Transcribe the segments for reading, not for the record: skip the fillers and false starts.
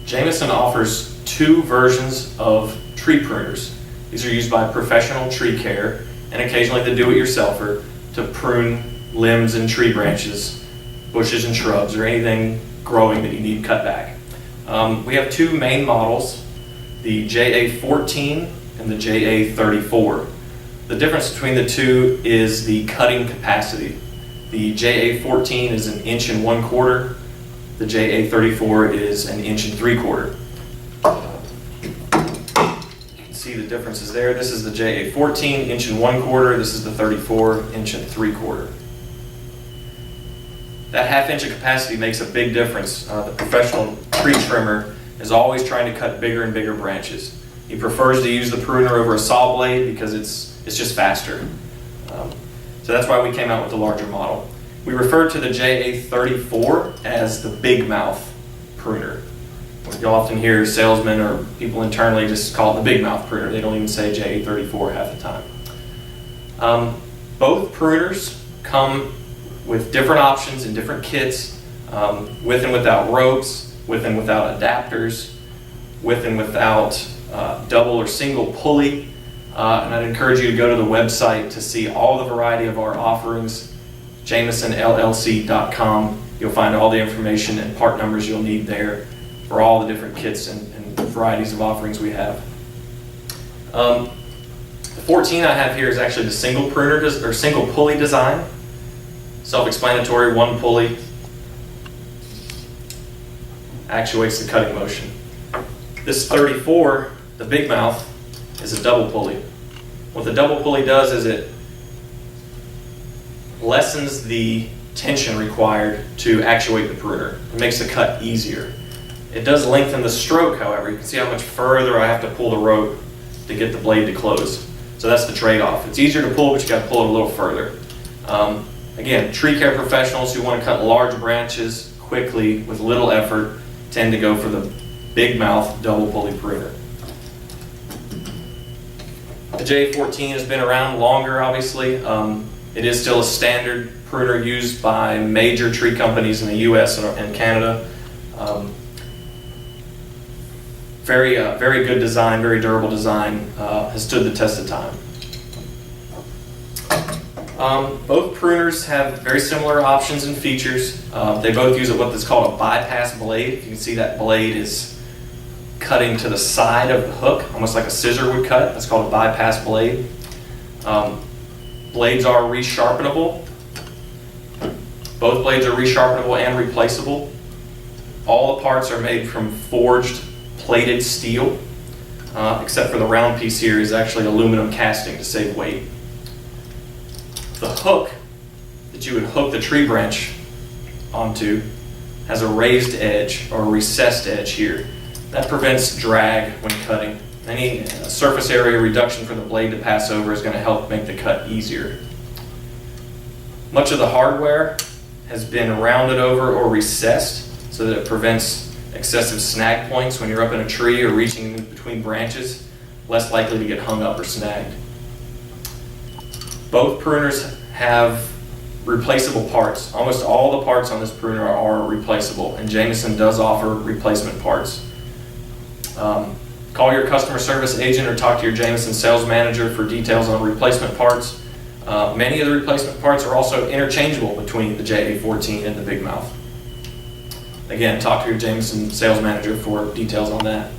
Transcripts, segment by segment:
Jameson offers two versions of tree pruners. These are used by professional tree care and occasionally the do-it-yourselfer to prune limbs and tree branches, bushes and shrubs, or anything growing that you need cut back. We have two main models, the JA14 and the JA34. The difference between the two is the cutting capacity. The JA14 is 1 1/4 inches. The JA34 is 1 3/4 inches. You can see the differences there. This is the JA14, 1 1/4 inches. This is the 34, 1 3/4 inches. That 1/2 inch of capacity makes a big difference. The professional tree trimmer is always trying to cut bigger and bigger branches. He prefers to use the pruner over a saw blade because it's just faster. So that's why we came out with the larger model. We refer to the JA34 as the big mouth pruner. You'll often hear salesmen or people internally just call it the big mouth pruner. They don't even say JA34 half the time. Both pruners come with different options and different kits, with and without ropes, with and without adapters, with and without double or single pulley. And I'd encourage you to go to the website to see all the variety of our offerings, JamesonLLC.com. You'll find all the information and part numbers you'll need there for all the different kits and varieties of offerings we have. The 14 I have here is actually the single pruner or single pulley design. Self-explanatory, one pulley actuates the cutting motion. This 34, the big mouth, is a double pulley. What the double pulley does is it lessens the tension required to actuate the pruner. It makes the cut easier. It does lengthen the stroke, however. You can see how much further I have to pull the rope to get the blade to close. So that's the trade-off. It's easier to pull, but you got to pull it a little further. Again, tree care professionals who want to cut large branches quickly with little effort tend to go for the big mouth double pulley pruner. The JA14 has been around longer, obviously. It is still a standard pruner used by major tree companies in the US and Canada. Very good design, very durable design, has stood the test of time. Both pruners have very similar options and features. They both use what's called a bypass blade. You can see that blade is cutting to the side of the hook, almost like a scissor would cut. That's called a bypass blade. Blades are resharpenable. Both blades are resharpenable and replaceable. All the parts are made from forged plated steel, except for the round piece here is actually aluminum casting to save weight. The hook that you would hook the tree branch onto has a raised edge or a recessed edge here. That prevents drag when cutting. Any surface area reduction for the blade to pass over is going to help make the cut easier. Much of the hardware has been rounded over or recessed so that it prevents excessive snag points when you're up in a tree or reaching in between branches, less likely to get hung up or snagged. Both pruners have replaceable parts. Almost all the parts on this pruner are replaceable, and Jameson does offer replacement parts. Call your customer service agent or talk to your Jameson sales manager for details on replacement parts. Many of the replacement parts are also interchangeable between the JA14 and the big mouth. Again, talk to your Jameson sales manager for details on that.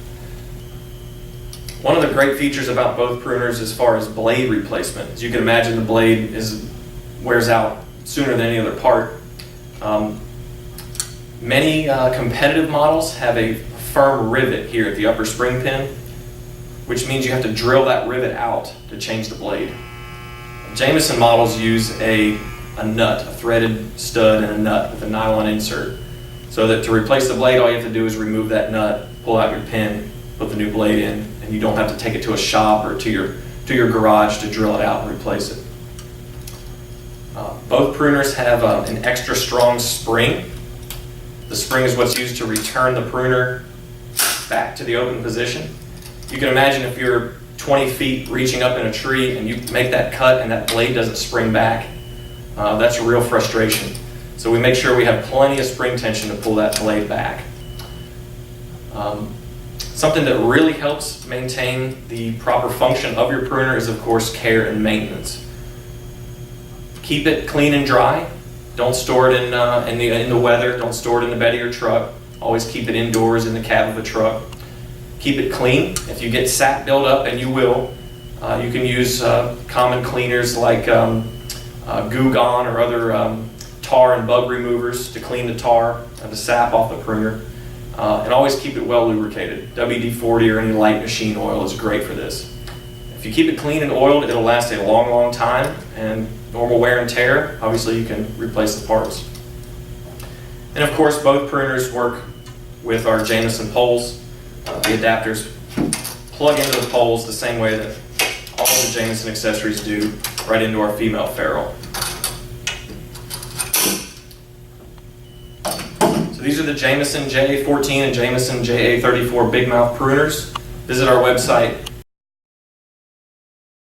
One of the great features about both pruners as far as blade replacement, as you can imagine, the blade wears out sooner than any other part. Many competitive models have a firm rivet here at the upper spring pin, which means you have to drill that rivet out to change the blade. Jameson models use a nut, a threaded stud and a nut with a nylon insert. So that to replace the blade, all you have to do is remove that nut, pull out your pin, put the new blade in, and you don't have to take it to a shop or to your garage to drill it out and replace it. Both pruners have an extra strong spring. The spring is what's used to return the pruner back to the open position. You can imagine if you're 20 feet reaching up in a tree and you make that cut and that blade doesn't spring back, that's a real frustration. So we make sure we have plenty of spring tension to pull that blade back. Something that really helps maintain the proper function of your pruner is, of course, care and maintenance. Keep it clean and dry. Don't store it in the weather. Don't store it in the bed of your truck. Always keep it indoors in the cab of a truck. Keep it clean. If you get sap buildup, and you will, you can use common cleaners like Goo Gone or other tar and bug removers to clean the tar and the sap off the pruner. And always keep it well lubricated. WD-40 or any light machine oil is great for this. If you keep it clean and oiled, it'll last a long, long time, and normal wear and tear, obviously you can replace the parts. And of course, both pruners work with our Jameson poles. The adapters plug into the poles the same way that all of the Jameson accessories do, right into our female ferrule. So these are the Jameson JA14 and Jameson JA34 big mouth pruners. Visit our website,